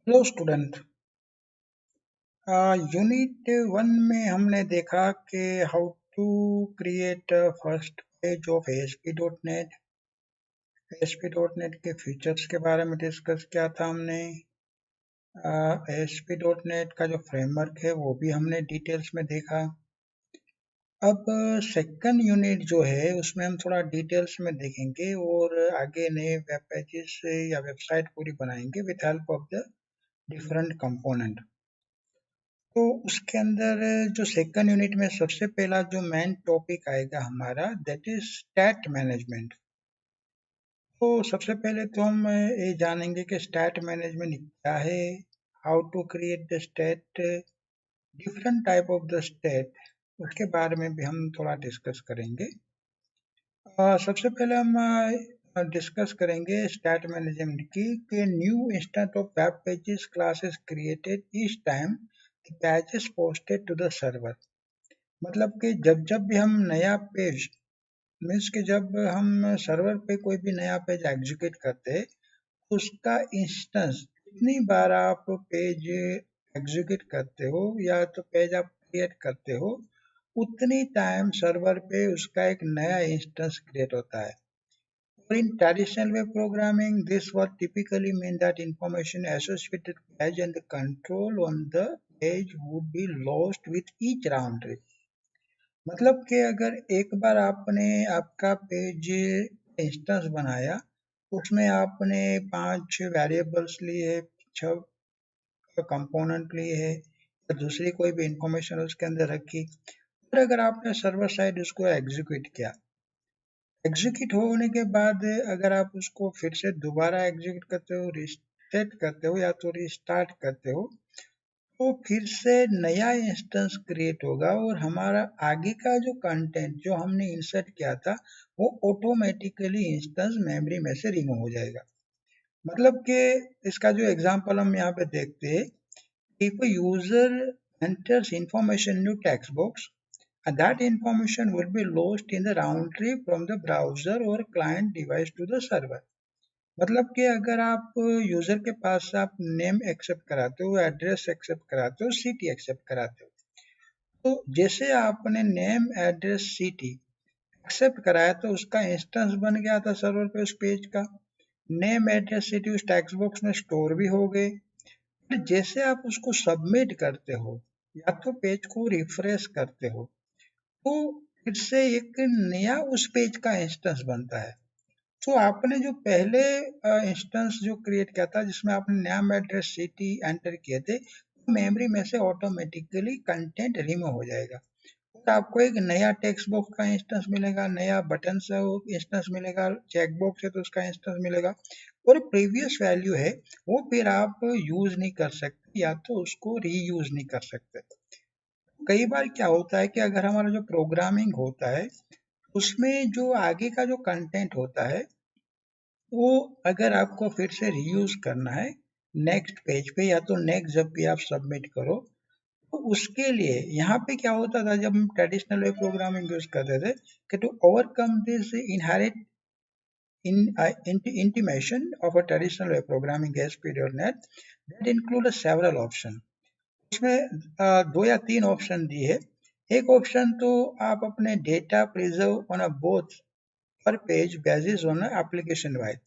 Hello student. Unit one में हमने देखा कि how to create first page of ASP.NET। ASP.NEट के फीचर्स के बारे में डिस्कस किया था हमने। ASP.NEट का जो फ्रेमवर्क है वो भी हमने डिटेल्स में देखा। अब सेकंड यूनिट जो है उसमें हम थोड़ा डिटेल्स में देखेंगे और आगे नए वेब पेजेस या वेबसाइट पूरी बनाएंगे with help of the different component. तो उसके अंदर जो सेकंड यूनिट में सबसे पहला जो मेन टॉपिक आएगा हमारा दैट इज स्टैट मैनेजमेंट। तो सबसे पहले तो हम ये जानेंगे कि स्टैट मैनेजमेंट क्या है, how to create the state, different type of the state, उसके बारे में भी हम थोड़ा डिस्कस करेंगे। सबसे पहले हम डिस्कस करेंगे स्टैट मैनेजमेंट की कि new instance of web pages classes created each time the pages posted to the server. मतलब कि जब जब भी हम नया पेज मीन्स कि जब हम सर्वर पे कोई भी नया पेज एग्जीक्यूट करते हैं तो उसका इंस्टेंस जितनी बार आप पेज एग्जीक्यूट करते हो या तो पेज आप क्रिएट करते हो उतनी टाइम सर्वर पे उसका एक नया इंस्टेंस क्रिएट होता है। और in traditional web programming this would typically mean that information associated with page and the control on the page would be lost with each round trip। मतलब कि अगर एक बार आपने आपका पेज इंस्टेंस बनाया, उसमें आपने 5 वेरिएबल्स लिए, 6 कंपोनेंट लिए है या दूसरी कोई भी इंफॉर्मेशन उसके अंदर रखी, और अगर आपने सर्वर साइड उसको एग्जीक्यूट किया, एग्जीक्यूट होने के बाद अगर आप उसको फिर से दोबारा एग्जीक्यूट करते हो, रिसेट करते हो या तो रिस्टार्ट करते हो, तो फिर से नया इंस्टेंस क्रिएट होगा और हमारा आगे का जो कंटेंट जो हमने इंसर्ट किया था वो ऑटोमेटिकली इंस्टेंस मेमोरी में से रिमूव हो जाएगा। मतलब कि इसका जो एग्जांपल हम यहाँ पे देखते हैं, if user enters information in new text box and that information will be lost in the round trip from the browser or client device to the server। मतलब कि अगर आप यूजर के पास से आप नेम एक्सेप्ट कराते हो, एड्रेस एक्सेप्ट कराते हो, सिटी एक्सेप्ट कराते हो, तो जैसे आपने नेम एड्रेस सिटी एक्सेप्ट कराया तो उसका इंस्टेंस बन गया था सर्वर पे उस पेज का। नेम एड्रेस सिटी उस टेक्स्ट बॉक्स में स्टोर भी हो गए। फिर जैसे आप उसको सबमिट करते हो या तो पेज को रिफ्रेश करते हो तो फिर से एक नया उस पेज का इंस्टेंस बनता है। तो आपने जो पहले इंस्टेंस जो क्रिएट किया था जिसमें आपने नाम एड्रेस सिटी एंटर किए थे, मेमोरी में से ऑटोमेटिकली कंटेंट रिमूव हो जाएगा और आपको एक नया टेक्स्ट बॉक्स का इंस्टेंस मिलेगा, नया बटन से इंस्टेंस मिलेगा, चेक बॉक्स है तो उसका इंस्टेंस मिलेगा, और प्रीवियस वैल्यू है वो फिर आप यूज नहीं कर सकते या तो उसको रीयूज नहीं कर सकते। कई बार क्या होता है कि अगर हमारा जो प्रोग्रामिंग होता है उसमें जो आगे का जो कंटेंट होता है वो अगर आपको फिर से रीयूज करना है नेक्स्ट पेज पे या तो नेक्स्ट जब भी आप सबमिट करो, तो उसके लिए यहाँ पे क्या होता था जब हम ट्रेडिशनल वेब प्रोग्रामिंग यूज करते थे कि to overcome this inherit intimation of a traditional web programming ASP.NET that include several option। उसमें दो या तीन ऑप्शन दिए है। एक ऑप्शन तो आप अपने data preserve on a both per page basis on application wise.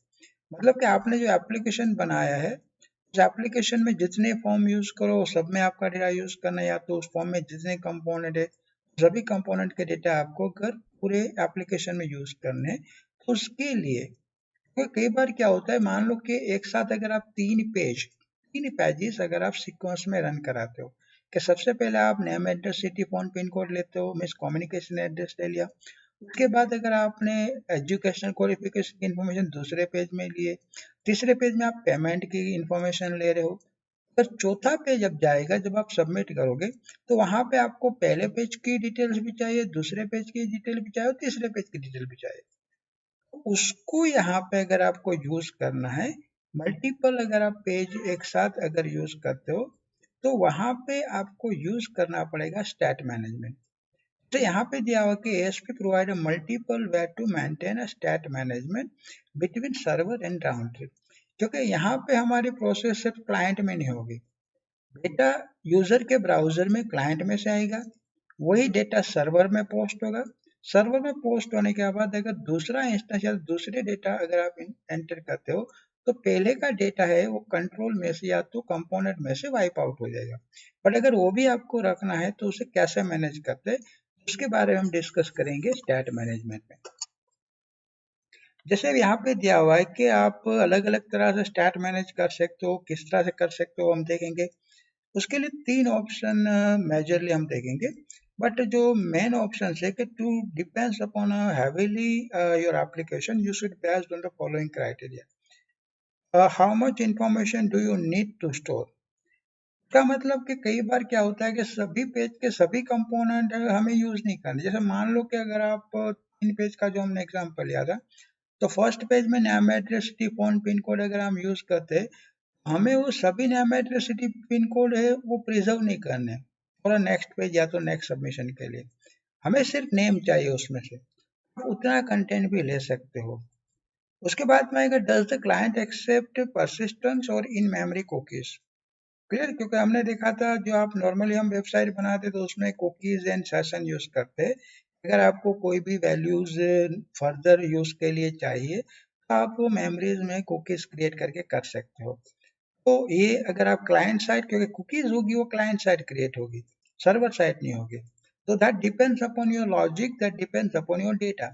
मतलब कि आपने जो एप्लीकेशन बनाया है उस एप्लीकेशन में जितने फॉर्म यूज करो सब में आपका डेटा यूज करना है, या तो उस फॉर्म में जितने कंपोनेंट है सभी कंपोनेंट के डेटा आपको अगर पूरे एप्लीकेशन में यूज करने हैं, तो उसके लिए तो कई बार क्या होता है, मान लो कि एक साथ अगर आप तीन पेजेस अगर आप सीक्वेंस में रन कराते हो कि सबसे पहले आप name address city phone pin code लेते हो, मीन्स कम्युनिकेशन एड्रेस ले लिया, उसके बाद अगर आपने एजुकेशनल क्वालिफिकेशन की इंफॉर्मेशन दूसरे पेज में लिए, तीसरे पेज में आप पेमेंट की इंफॉर्मेशन ले रहे हो, पर चौथा पेज जब जाएगा जब आप सबमिट करोगे तो वहां पे आपको पहले पेज की डिटेल्स भी चाहिए, दूसरे पेज की डिटेल भी चाहिए और तीसरे पेज की डिटेल भी चाहिए। उसको यहाँ पे अगर आपको यूज करना है, मल्टीपल अगर आप पेज एक साथ अगर यूज करते हो तो वहां पे आपको यूज करना पड़ेगा स्टैट मैनेजमेंट। तो यहाँ पे दिया हुआ कि ASP provide multiple way to maintain state management between server and round trip. क्योंकि यहाँ पे हमारी प्रोसेस सिर्फ क्लाइंट में नहीं होगी, डेटा यूजर के ब्राउजर में क्लाइंट में से आएगा, वही डेटा सर्वर में पोस्ट होगा, सर्वर में पोस्ट होने के बाद अगर दूसरा इंस्टेंस या दूसरे डेटा अगर आप एंटर करते हो तो पहले का डेटा है वो कंट्रोल में से या तो कंपोनेंट में से वाइप आउट हो जाएगा। बट अगर वो भी आपको रखना है तो उसे कैसे मैनेज करते हैं उसके बारे में हम डिस्कस करेंगे स्टैट मैनेजमेंट में। जैसे यहाँ पे दिया हुआ है कि आप अलग अलग तरह से स्टैट मैनेज कर सकते हो, किस तरह से कर सकते हो हम देखेंगे। उसके लिए 3 ऑप्शन मेजरली हम देखेंगे, बट जो मेन ऑप्शन है कि to depends upon heavily your application you should based on the following criteria. How much information do you need to store. का मतलब कि कई बार क्या होता है कि सभी पेज के सभी कंपोनेंट हमें यूज नहीं करने। जैसे मान लो कि अगर आप 3 पेज का जो हमने एग्जांपल लिया था, तो फर्स्ट पेज में name address city phone pin code अगर हम यूज करते हैं, हमें वो सभी name address city pin code है वो प्रिजर्व नहीं करने और नेक्स्ट पेज या तो नेक्स्ट सबमिशन के लिए हमें सिर्फ नेम चाहिए उसमें से, आप उतना कंटेंट भी ले सकते हो। उसके बाद में आएगा does the client accept persistence और इन मेमोरी कुकीज। क्लियर, क्योंकि हमने देखा था जो आप नॉर्मली हम वेबसाइट बनाते तो उसमें कुकीज एंड सेशन यूज करते। अगर आपको कोई भी वैल्यूज फर्दर यूज के लिए चाहिए तो आप वो मेमोरीज में कुकीज क्रिएट करके कर सकते हो। तो ये अगर आप क्लाइंट साइड, क्योंकि कुकीज होगी वो क्लाइंट साइड क्रिएट होगी, सर्वर साइड नहीं होगी। तो that depends upon your logic, that depends upon your data.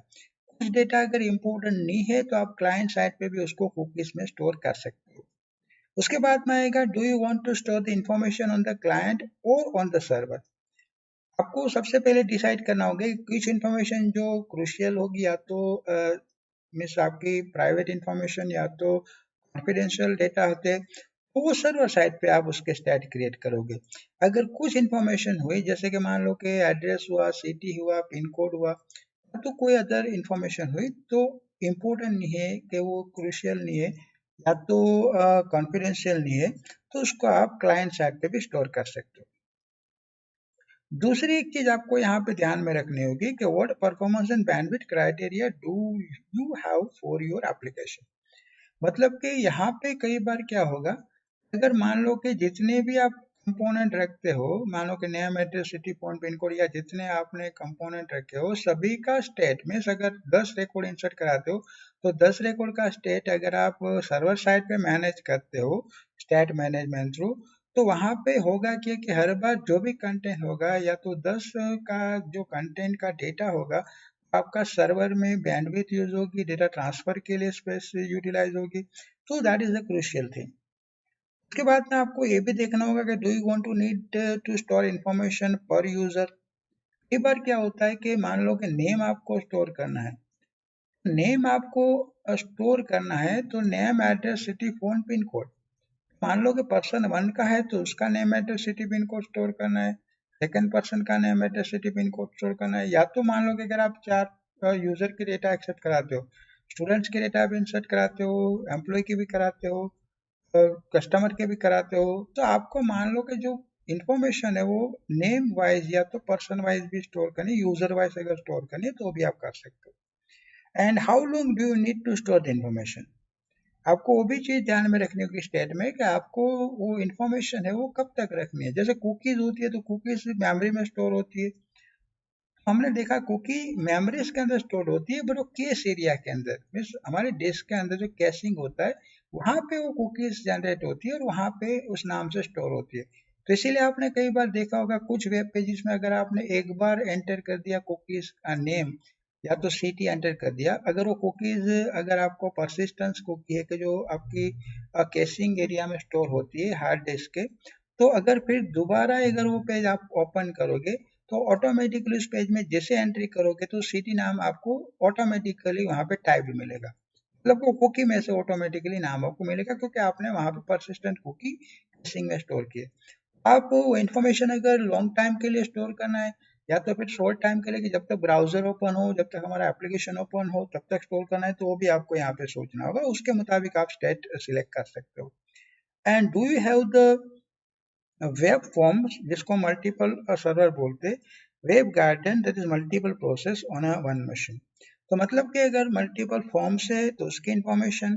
कुछ डेटा अगर इम्पोर्टेंट नहीं है तो आप क्लाइंट साइड पे भी उसको कुकीज में स्टोर कर सकते हो। उसके बाद में आएगा do you want to store the information on the client और ऑन द सर्वर। आपको सबसे पहले डिसाइड करना होगा कि कुछ इन्फॉर्मेशन जो क्रूशियल होगी या तो मीन्स आपकी प्राइवेट इंफॉर्मेशन या तो कॉन्फिडेंशियल डेटा होते हैं, तो वो सर्वर साइड पे आप उसके स्टैट क्रिएट करोगे। अगर कुछ इन्फॉर्मेशन हुई जैसे कि मान लो कि एड्रेस हुआ, सिटी हुआ, पिन कोड हुआ, तो कोई अदर इन्फॉर्मेशन हुई तो इम्पोर्टेंट नहीं है कि वो क्रूशियल नहीं है या तो कॉन्फिडेंशियल नहीं है, तो उसको आप क्लाइंट साइड पे भी स्टोर कर सकते हो। दूसरी एक चीज आपको यहाँ पे ध्यान में रखनी होगी कि what performance and bandwidth criteria do you have for your application. मतलब कि यहाँ पे कई बार क्या होगा, अगर मान लो कि जितने भी आप कंपोनेंट रखते हो, मान लो कि name address city phone pin code या जितने आपने कंपोनेंट रखे हो सभी का स्टेट में अगर 10 रिकॉर्ड इंसर्ट कराते हो तो 10 रिकॉर्ड का स्टेट अगर आप सर्वर साइड पे मैनेज करते हो स्टेट मैनेजमेंट थ्रू, तो वहां पे होगा कि हर बार जो भी कंटेंट होगा या तो 10 का जो कंटेंट का डेटा होगा आपका सर्वर में बैंडविड्थ यूज होगी, डेटा ट्रांसफर के लिए स्पेस यूटिलाइज होगी। तो that is the crucial thing. उसके बाद में आपको ये भी देखना होगा कि do you want to need to store information per user. कई बार क्या होता है कि मान लो कि नेम आपको स्टोर करना है, नेम आपको स्टोर करना है तो name address city phone pin code, मान लो कि पर्सन 1 का है तो उसका name address city pin code store करना है, सेकंड पर्सन का name address city pin code store करना है, या तो मान लो कि अगर आप 4 यूजर के डेटा एक्सेप्ट कराते हो, स्टूडेंट्स के डेटा भी इंसर्ट कराते हो, एम्प्लॉय की भी कराते हो, कस्टमर के भी कराते हो, तो आपको मान लो कि जो इंफॉर्मेशन है वो नेम वाइज या तो पर्सन वाइज भी स्टोर करनी, यूजर वाइज अगर स्टोर करनी है तो भी आप कर सकते हो। And how long do you need to store the information. आपको वो भी चीज ध्यान में रखनी होगी स्टेट में कि आपको वो इंफॉर्मेशन है वो कब तक रखनी है। जैसे कुकीज होती है तो कुकीज मेमोरी में स्टोर होती है, हमने देखा कुकी मेमोरीज के अंदर स्टोर होती है, बट वो केस एरिया के अंदर मीन्स हमारे डिस्क के अंदर जो कैशिंग होता है वहां पे वो कुकीज जनरेट होती है और वहां पे उस नाम से स्टोर होती है। तो इसीलिए आपने कई बार देखा होगा कुछ वेब पेजेस में अगर आपने एक बार एंटर कर दिया कुकीज का नेम या तो सिटी एंटर कर दिया, अगर वो कुकीज अगर आपको परसिस्टेंस कुकी है कि जो आपकी कैशिंग एरिया में स्टोर होती है हार्ड डिस्क के, तो अगर फिर दोबारा अगर वो पेज आप ओपन करोगे तो ऑटोमेटिकली उस पेज में जैसे एंट्री करोगे तो सिटी नाम आपको ऑटोमेटिकली वहां पे टाइप मिलेगा, मतलब वो कुकी में से ऑटोमेटिकली नाम आपको मिलेगा क्योंकि आपने वहां पे परसिस्टेंट कुकी कैशिंग में स्टोर किए। आप वो इन्फॉर्मेशन अगर लॉन्ग टाइम के लिए स्टोर करना है या तो फिर शॉर्ट टाइम के लिए कि जब तक ब्राउजर ओपन हो, जब तक हमारा एप्लीकेशन ओपन हो तब तक स्टोर करना है, तो वो भी आपको यहाँ पे सोचना होगा, उसके मुताबिक आप स्टेट सिलेक्ट कर सकते हो। And do you have the web forms जिसको मल्टीपल सर्वर बोलते हैं, web garden that is multiple process on a one machine. तो मतलब कि अगर मल्टीपल फॉर्म्स है तो उसकी इंफॉर्मेशन,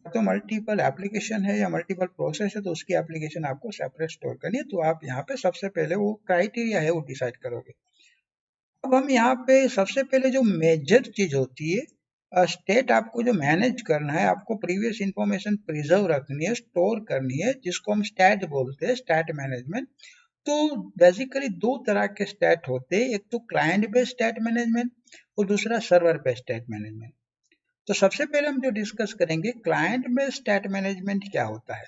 तो मल्टीपल एप्लीकेशन है या मल्टीपल प्रोसेस है तो उसकी एप्लीकेशन आपको सेपरेट स्टोर करनी है, तो आप यहाँ पे सबसे पहले वो क्राइटेरिया है वो डिसाइड करोगे। अब हम यहाँ पे सबसे पहले जो मेजर चीज होती है, स्टेट आपको जो मैनेज करना है, आपको प्रीवियस इंफॉर्मेशन प्रिजर्व रखनी है, स्टोर करनी है, जिसको हम स्टैट बोलते हैं, स्टैट मैनेजमेंट। तो बेसिकली दो तरह के स्टैट होते हैं, एक तो क्लाइंट बेस्ड स्टैट मैनेजमेंट और दूसरा सर्वर बेस्ड स्टैट मैनेजमेंट। तो सबसे पहले हम जो डिस्कस करेंगे क्लाइंट बेस्ड स्टैट मैनेजमेंट क्या होता है।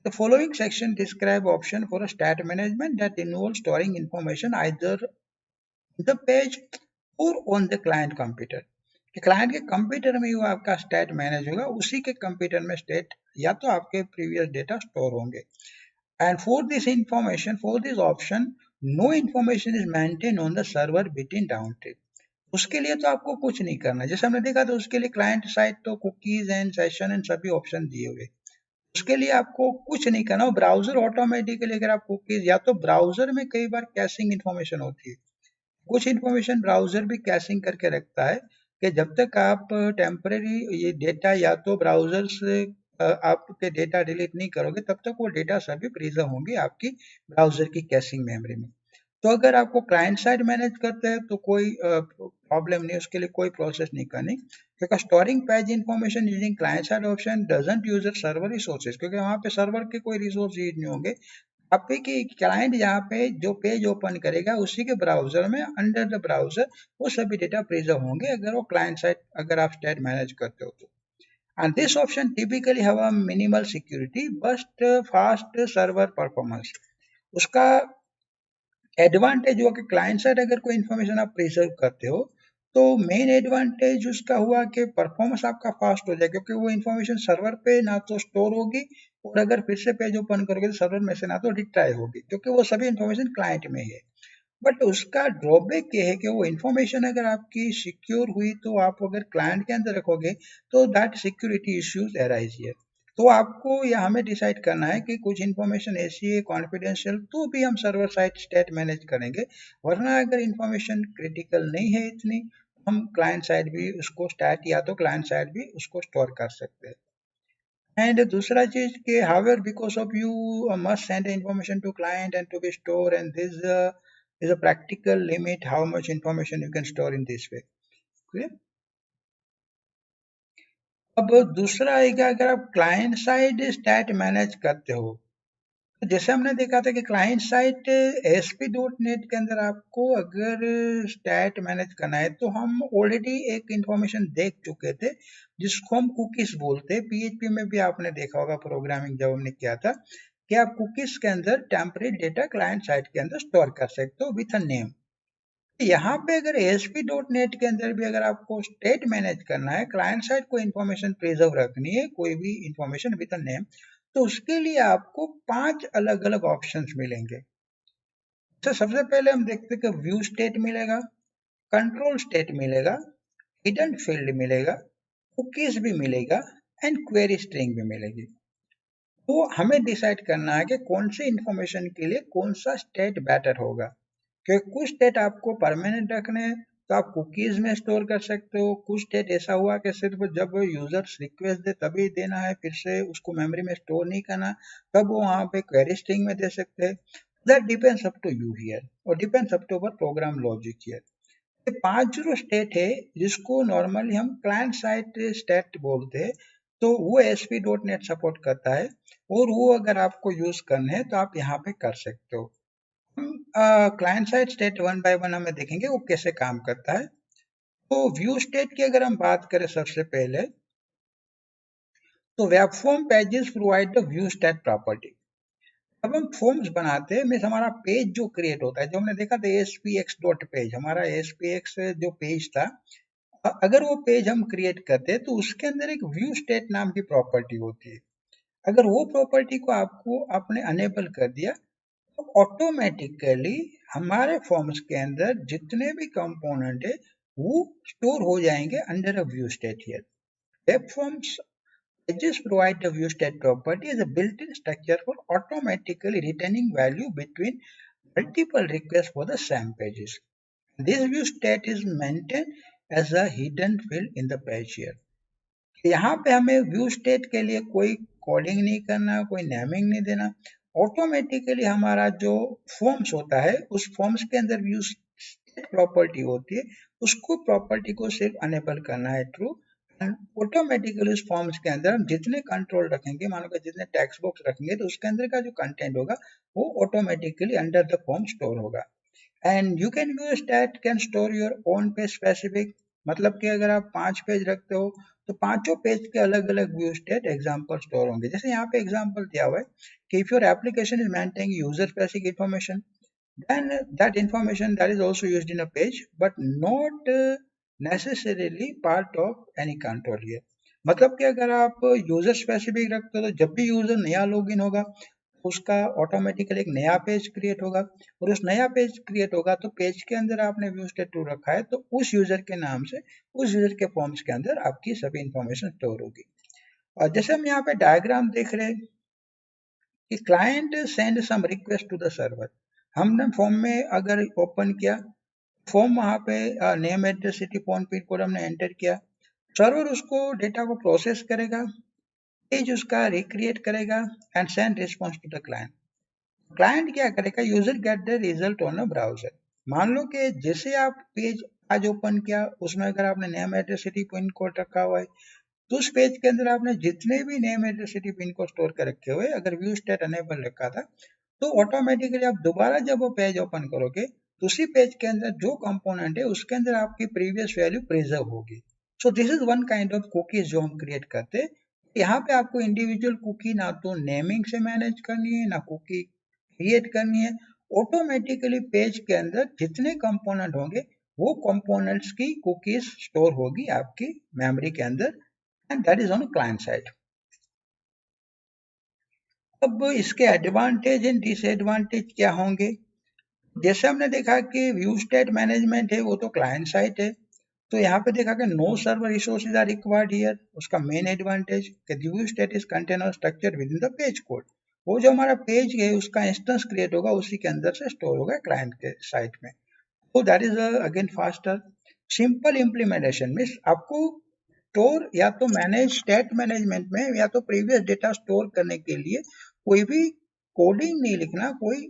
The following section describe option for a stat management that involves storing information either the page और ऑन द क्लाइंट कंप्यूटर, कि क्लाइंट के कंप्यूटर में ही वो आपका स्टेट मैनेज होगा, उसी के कंप्यूटर में स्टेट या तो आपके प्रीवियस डेटा स्टोर होंगे। And for this information, for this option, no information is maintain on the server between down trip. उसके लिए तो आपको कुछ नहीं करना, जैसे हमने देखा था उसके लिए क्लाइंट साइड तो कुकीज एंड सेशन एंड सभी ऑप्शन दिए हुए, उसके लिए आपको कुछ नहीं करना। ब्राउजर ऑटोमेटिकली, अगर आप कुकीज, या तो ब्राउजर में कई बार कैशिंग इन्फॉर्मेशन होती है, कुछ इन्फॉर्मेशन ब्राउजर भी कैशिंग करके रखता है कि जब तक आप टेम्परेरी ये डेटा या तो ब्राउजर से आपके डेटा डिलीट नहीं करोगे तब तक वो डेटा सभी प्रिजर्व होंगे आपकी ब्राउजर की कैशिंग मेमोरी में। तो अगर आपको क्लाइंट साइड मैनेज करते हैं तो कोई प्रॉब्लम नहीं, उसके लिए कोई प्रोसेस नहीं करनी, क्योंकि storing page information using client side option doesn't use server resources, क्योंकि वहां पे सर्वर के कोई रिसोर्स यूज नहीं होंगे। आपके क्लाइंट यहाँ पे जो पेज ओपन करेगा उसी के ब्राउजर में अंडर द ब्राउजर वो सभी डेटा प्रिजर्व होंगे, अगर वो क्लाइंट साइड अगर आप स्टेट मैनेज करते हो तो। And this option typically have a minimal security but fast server performance. उसका एडवांटेज हुआ कि क्लाइंट साइड अगर कोई इन्फॉर्मेशन आप प्रिजर्व करते हो तो मेन एडवांटेज उसका हुआ कि परफॉर्मेंस आपका फास्ट हो जाए, क्योंकि वो इन्फॉर्मेशन सर्वर पे ना तो स्टोर होगी और अगर फिर से पेज ओपन करोगे तो सर्वर में से ना तो रिट्राई होगी, क्योंकि वो सभी इन्फॉर्मेशन क्लाइंट में है। बट उसका ड्रॉबैक ये है कि वो इन्फॉर्मेशन अगर आपकी सिक्योर हुई तो आप अगर क्लाइंट के अंदर रखोगे तो that security issues arise here. तो आपको या हमें डिसाइड करना है कि कुछ इन्फॉर्मेशन ऐसी है कॉन्फिडेंशियल तो भी हम सर्वर साइड स्टेट मैनेज करेंगे, वरना अगर इन्फॉर्मेशन क्रिटिकल नहीं है इतनी, हम क्लाइंट साइड भी उसको स्टैट या तो क्लाइंट साइड भी उसको स्टोर कर सकते हैं। एंड दूसरा चीज के however because of you must send information to client and to be store and this is a practical limit how much information you can store in this way. Clear? अब दूसरा आएगा, अगर आप क्लाइंट साइड स्टैट मैनेज करते हो तो जैसे हमने देखा था कि क्लाइंट साइड ASP.NET के अंदर आपको अगर स्टैट मैनेज करना है तो हम ऑलरेडी एक इंफॉर्मेशन देख चुके थे जिसको हम कुकीज बोलते हैं। PHP में भी आपने देखा होगा प्रोग्रामिंग जब हमने किया था कि आप कुकीज के अंदर टेम्परेरी डेटा क्लाइंट साइड के अंदर स्टोर कर सकते हो विथ अ नेम। यहाँ पे अगर ASP.NET के अंदर भी अगर आपको स्टेट मैनेज करना है, क्लाइंट साइड को इन्फॉर्मेशन प्रिजर्व रखनी है, कोई भी इंफॉर्मेशन विद अ नेम, तो उसके लिए आपको 5 अलग अलग ऑप्शंस मिलेंगे। तो सबसे पहले हम देखते हैं कि व्यू स्टेट मिलेगा, कंट्रोल स्टेट मिलेगा, हिडन फील्ड मिलेगा, कुकीज भी मिलेगा एंड क्वेरी स्ट्रिंग भी मिलेगी। तो हमें डिसाइड करना है कि कौन सी इंफॉर्मेशन के लिए कौन सा स्टेट बेटर होगा, क्योंकि कुछ स्टेट आपको परमानेंट रखने हैं तो आप कुकीज में स्टोर कर सकते हो, कुछ स्टेट ऐसा हुआ कि सिर्फ जब यूजर्स रिक्वेस्ट दे तभी देना है, फिर से उसको मेमोरी में स्टोर नहीं करना, तब वो वहां पे क्वेरी स्ट्रिंग में दे सकते हैं। That depends up to you here और depends up to our program logic here. ये 5 जो स्टेट है जिसको नॉर्मली हम क्लाइंट साइड स्टेट बोलते हैं, तो वो ASP.NET सपोर्ट करता है और वो अगर आपको यूज करने हैं तो आप यहाँ पे कर सकते हो। Client side state one by one हमें देखेंगे वो कैसे काम करता है। तो व्यू स्टेट की अगर हम बात करें सबसे पहले, तो web form pages provide the view state property. जब हम फॉर्म्स बनाते हैं मीन्स हमारा पेज जो क्रिएट होता है, जो हमने देखा था ASPX डॉट पेज, हमारा ASPX जो पेज था, अगर वो पेज हम क्रिएट करते हैं तो उसके अंदर एक व्यू स्टेट नाम की प्रॉपर्टी होती है। अगर वो प्रॉपर्टी को आपको आपने अनेबल कर दिया तो ऑटोमेटिकली हमारे फॉर्म्स के अंदर जितने भी कंपोनेंट है वो स्टोर हो जाएंगे under a view state here. Web forms pages provide the view state property as a built-in structure for automatically returning value between multiple requests for the same pages. This view state is maintained as a hidden field in the page here. यहाँ पे हमें view state के लिए कोई coding नहीं करना, कोई naming नहीं देना। ऑटोमेटिकली हमारा जो फॉर्म्स होता है उस फॉर्म्स के अंदर व्यू स्टेट प्रॉपर्टी होती है, उसको प्रॉपर्टी को सिर्फ अनेबल करना है ट्रू। एंड ऑटोमेटिकली उस फॉर्म्स के अंदर हम जितने कंट्रोल रखेंगे, मान लो कि जितने टेक्स्ट बॉक्स रखेंगे तो उसके अंदर का जो कंटेंट होगा वो automatically under the form store होगा। And you can use that can store your own page specific, मतलब कि अगर आप 5 पेज रखते हो तो पांचों पेज के अलग अलग व्यू स्टेट एग्जाम्पल स्टोर होंगे। जैसे यहाँ पे एग्जाम्पल दिया हुआ है कि if your application is maintaining user specific information, then that information that is also used in a page but not necessarily part of any control here। मतलब कि अगर आप यूजर स्पेसिफिक रखते हो तो जब भी यूजर नया लॉगिन होगा उसका ऑटोमेटिकली एक नया पेज क्रिएट होगा, और उस नया पेज क्रिएट होगा तो पेज के अंदर आपने व्यू स्टेट टू रखा है तो उस यूजर के नाम से उस यूजर के फॉर्म्स के अंदर आपकी सभी इंफॉर्मेशन स्टोर होगी। और जैसे हम यहाँ पे डायग्राम देख रहे हैं कि client send some request to the server, हमने फॉर्म में अगर ओपन किया, फॉर्म वहाँ पे name address city phone pin code हमने एंटर किया, सर्वर उसको डेटा को प्रोसेस करेगा, पेज उसका रिक्रिएट करेगा and send response to the client. Client क्या करेगा, user get the result on a browser. मान लो कि जैसे आप पेज आज ओपन किया उसमें अगर आपने name address city pin code रखा हुआ है तो उस पेज के अंदर आपने जितने भी name address city pin code store कर रखे हुए, अगर व्यू स्टेट अनेबल रखा था तो ऑटोमेटिकली आप दोबारा जब वो पेज ओपन करोगे तो उसी पेज के अंदर जो कंपोनेंट है उसके अंदर आपकी प्रीवियस वैल्यू प्रिजर्व होगी। So this is one kind of cookies जो हम क्रिएट करते हैं। यहाँ पे आपको इंडिविजुअल कुकी ना तो नेमिंग से मैनेज करनी है ना कुकी क्रिएट करनी है, ऑटोमेटिकली पेज के अंदर जितने कंपोनेंट होंगे वो कंपोनेंट्स की कुकीज स्टोर होगी आपकी मेमोरी के अंदर, and that is on client side. अब इसके एडवांटेज एंड डिसएडवांटेज क्या होंगे? जैसे हमने देखा कि व्यू स्टेट मैनेजमेंट है वो तो क्लाइंट साइड है, तो यहाँ पे देखा कि no server resources are required here. उसका मेन एडवांटेज कि view state is container structure within the page code, वो जो हमारा पेज है उसका इंस्टेंस क्रिएट होगा उसी के अंदर से स्टोर होगा क्लाइंट के साइट में। तो that is again faster. Simple implementation means आपको स्टोर या तो मैनेज स्टेट मैनेजमेंट में या तो प्रीवियस डेटा स्टोर करने के लिए कोई भी कोडिंग नहीं लिखना, कोई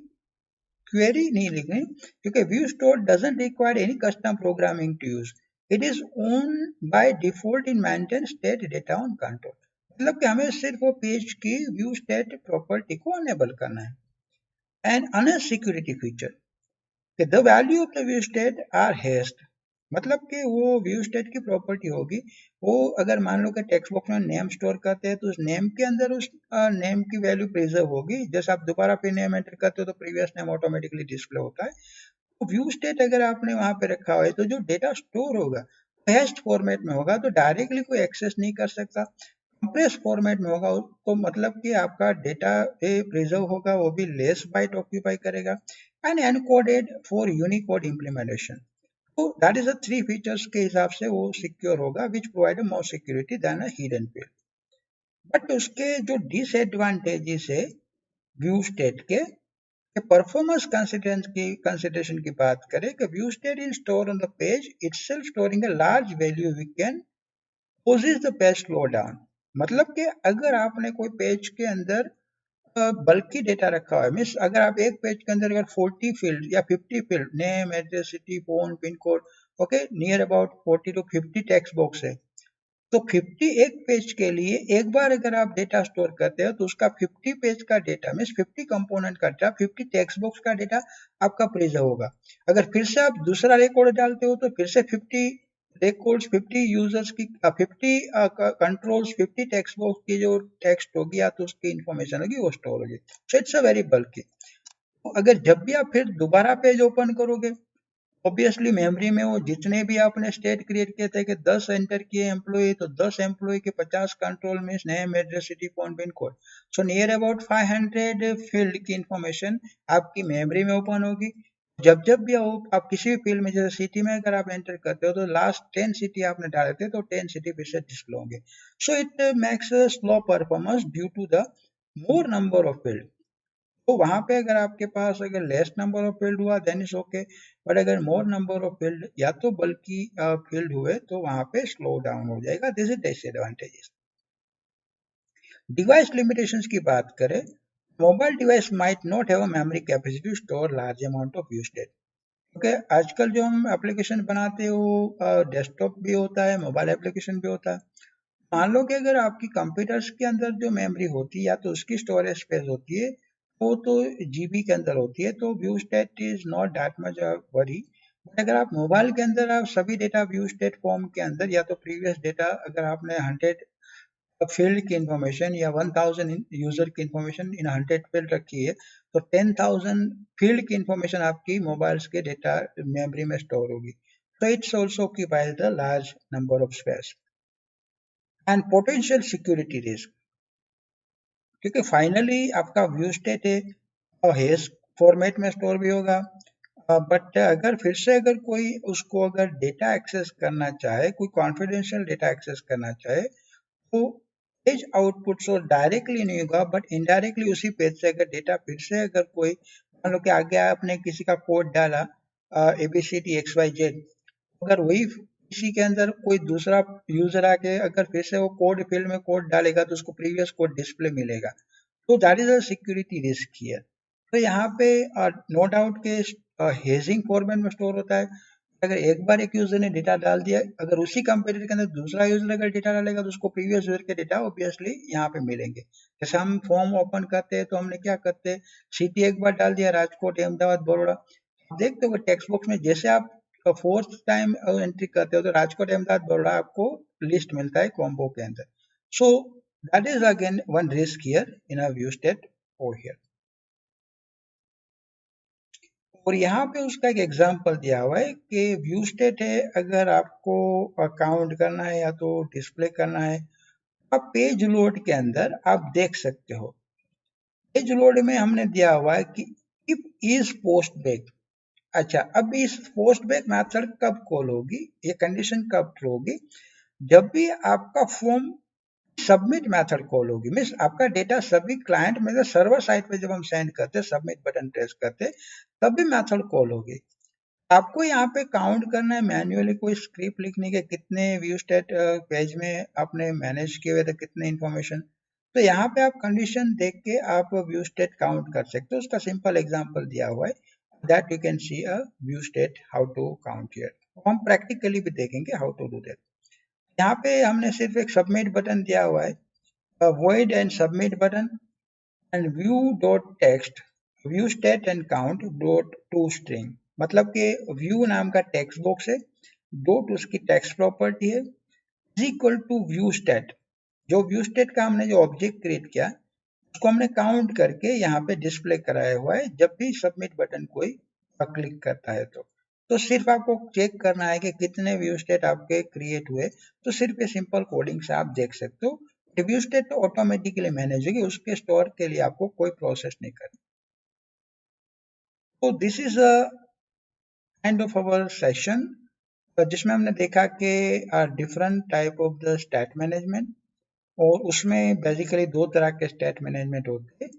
क्वेरी नहीं लिखनी, क्योंकि view store doesn't require any custom programming to use, it is on by default in maintain state data on control. मतलब कि हमें सिर्फ वो पेज की व्यू स्टेट प्रॉपर्टी को अनेबल करना है। And another security feature, the value of the view state are hashed, मतलब कि वो व्यू स्टेट की प्रॉपर्टी होगी, वो अगर मान लो कि टेक्स्ट बॉक्स में नेम स्टोर करते हैं तो उस नेम के अंदर उस नेम की वैल्यू प्रिजर्व होगी। जैसे आप दोबारा फिर नेम एंटर करते हो तो प्रीवियस नेम ऑटोमेटिकली डिस्प्ले होता है। तो व्यू स्टेट अगर आपने वहां पे रखा हुआ है तो जो डेटा स्टोर होगा हैश्ड फॉर्मेट में होगा, तो डायरेक्टली कोई एक्सेस नहीं कर सकता। कंप्रेस फॉर्मेट में होगा तो मतलब कि आपका डेटा प्रिजर्व होगा, वो भी लेस बाइट ऑक्यूपाई करेगा, and encoded for Unicode implementation. तो that is the three features के हिसाब से वो सिक्योर होगा which provide more security than a hidden page. But उसके जो डिसएडवांटेजेस है व्यू स्टेट के परफॉर्मेंस कंसिडरेशन की बात करें कि view state is store on the page itself storing a large value we can possess the page slow down. मतलब कि अगर आपने कोई पेज के अंदर बल्कि डेटा रखा हुआ है, मीन्स अगर आप एक पेज के अंदर अगर 40 फील्ड या 50 field name address city phone pin code, okay, near about 40 to 50 text box है, तो 50 एक पेज के लिए एक बार अगर आप डेटा स्टोर करते हो तो उसका 50 पेज का डेटा मीन्स 50 कंपोनेंट का डेटा 50 टेक्स्ट बॉक्स का डेटा आपका प्रिजर्व होगा। अगर फिर से आप दूसरा रिकॉर्ड डालते हो तो फिर से 50 रिकॉर्ड्स 50 यूजर्स की 50 कंट्रोल्स 50 टेक्स्ट बॉक्स की जो टेक्स्ट होगी या तो उसकी इंफॉर्मेशन होगी वो स्टोर होगी। सो इट्स अ वेरी बल्कि। अगर जब भी आप फिर दोबारा पेज ओपन करोगे ऑब्वियसली मेमोरी में वो जितने भी आपने स्टेट क्रिएट किए थे कि 10 एंटर किए एम्प्लॉय तो 10 एम्प्लॉय के 50 कंट्रोल में name address city phone pin code, so near about 500 field की इंफॉर्मेशन आपकी मेमोरी में ओपन होगी। जब जब भी आप किसी भी फील्ड में जैसे सिटी में अगर आप एंटर करते हो तो लास्ट 10 सिटी आपने डाले थे तो 10 सिटी फिर से डिस्प्ले होंगे। So it makes slow performance due to the more number of field. तो वहां पे अगर आपके पास अगर लेस नंबर ऑफ फील्ड हुआ देन इज ओके, बट अगर मोर नंबर ऑफ फील्ड या तो बल्कि फील्ड हुए तो वहां पे स्लो डाउन हो जाएगा। This is disadvantages. Device limitations की बात करें, mobile device might not have a memory capacity to store large amount of used data. क्योंकि आजकल जो हम एप्लीकेशन बनाते हैं वो डेस्कटॉप भी होता है, मोबाइल एप्लीकेशन भी होता है। मान लो कि अगर आपकी कंप्यूटर्स के अंदर जो मेमोरी होती है या तो उसकी स्टोरेज स्पेस होती है वो तो जीबी के अंदर होती है, तो view state is not that much worry. But अगर आप मोबाइल के अंदर आप सभी डेटा व्यू स्टेट फॉर्म के अंदर या तो प्रीवियस डेटा अगर आपने 100 फील्ड की इंफॉर्मेशन या 1000 यूजर की इंफॉर्मेशन इन 100 फील्ड रखी है, तो 10,000 फील्ड की इंफॉर्मेशन आपकी मोबाइल्स के डेटा मेमोरी में स्टोर होगी। तो it's also occupies the large number of space and potential security risk, क्योंकि फाइनली आपका व्यू स्टेट है और हेस फॉर्मेट में स्टोर भी होगा। बट अगर फिर से अगर कोई उसको अगर डेटा एक्सेस करना चाहे, कोई कॉन्फिडेंशियल डेटा एक्सेस करना चाहे, तो पेज आउटपुट सो डायरेक्टली नहीं होगा बट इनडायरेक्टली उसी पेज से अगर डेटा फिर से अगर कोई मान लो कि आगे आपने किसी का कोड डाला ABCD XYZ, अगर वही इसी के अंदर कोई दूसरा यूजर आके अगर फिर से वो कोड फील्ड में कोड डालेगा तो उसको प्रीवियस कोड डिस्प्ले मिलेगा। तो that is a security risk here. तो यहाँ पे नो डाउट के हेजिंग फॉर्मेट में स्टोर होता है। अगर एक बार एक यूजर ने डेटा डाल दिया, अगर उसी कंप्यूटर के अंदर दूसरा यूजर अगर डेटा डालेगा तो उसको प्रीवियस यूजर के डेटा ऑब्वियसली यहाँ पे मिलेंगे। जैसे हम फॉर्म ओपन करते हैं तो हमने क्या करते हैं, सिटी एक बार डाल दिया राजकोट अहमदाबाद बड़ौदा, देखते हो टेक्स्ट बॉक्स में जैसे आप फोर्थ टाइम एंट्री करते हो तो राजकोट अहमदाबाद बड़ौदा आपको लिस्ट मिलता है कॉम्बो के अंदर। So that is again one risk here in a view state over here. और यहाँ पे उसका एक एग्जांपल दिया हुआ है कि व्यू स्टेट है, अगर आपको काउंट करना है या तो डिस्प्ले करना है, आप पेज लोड के अंदर आप देख सकते हो। पेज लोड में हमने दिया हुआ है कि इफ इज पोस्ट बैक। अच्छा, अब इस पोस्ट बैक मेथड कब कॉल होगी, ये कंडीशन कब ट्रू होगी, जब भी आपका फॉर्म सबमिट मेथड कॉल होगी। मीन्स आपका डेटा सभी क्लाइंट में से सर्वर साइड पे जब हम सेंड करते सबमिट बटन प्रेस करते तभी मेथड कॉल होगी। आपको यहाँ पे काउंट करना है मैन्युअली कोई स्क्रिप्ट लिखने के कितने व्यू स्टेट पेज में आपने मैनेज किए हुए थे कितने इंफॉर्मेशन। तो यहाँ पे आप कंडीशन देख के आप व्यू स्टेट काउंट कर सकते हो। उसका सिंपल एग्जांपल दिया हुआ है that you can see a view state how to count here. हम प्रैक्टिकली भी देखेंगे हाउ टू डू दैट। यहाँ पे हमने सिर्फ एक सबमिट बटन दिया हुआ है, void and submit button and view dot text view state and count dot to string। मतलब कि व्यू नाम का टेक्स्ट बॉक्स है, डॉट उसकी टेक्स्ट प्रॉपर्टी है, is equal to view state. जो व्यू स्टेट का हमने जो ऑब्जेक्ट क्रिएट किया उसको हमने काउंट करके यहाँ पे डिस्प्ले कराया हुआ है जब भी सबमिट बटन कोई क्लिक करता है। तो सिर्फ आपको चेक करना है कि कितने व्यू स्टेट आपके क्रिएट हुए, तो सिर्फ ये सिंपल कोडिंग से आप देख सकते हो। व्यू स्टेट तो ऑटोमेटिकली मैनेज होगी, उसके स्टोर के लिए आपको कोई प्रोसेस नहीं करनी। तो this is a end of our session, जिसमें हमने देखा कि different type of the state management, और उसमें बेसिकली दो तरह के स्टेट मैनेजमेंट होते हैं,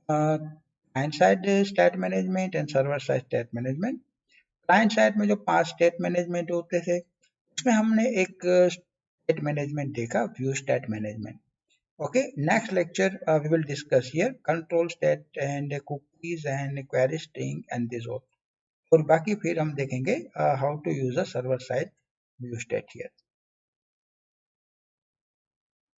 client side state management and server side state management. Client side में जो 5 स्टेट मैनेजमेंट होते थे उसमें हमने एक स्टेट मैनेजमेंट देखा, view state management. Okay, next lecture we will discuss here control state and cookies and query string and this all। और बाकी फिर हम देखेंगे how to use a server side view state here।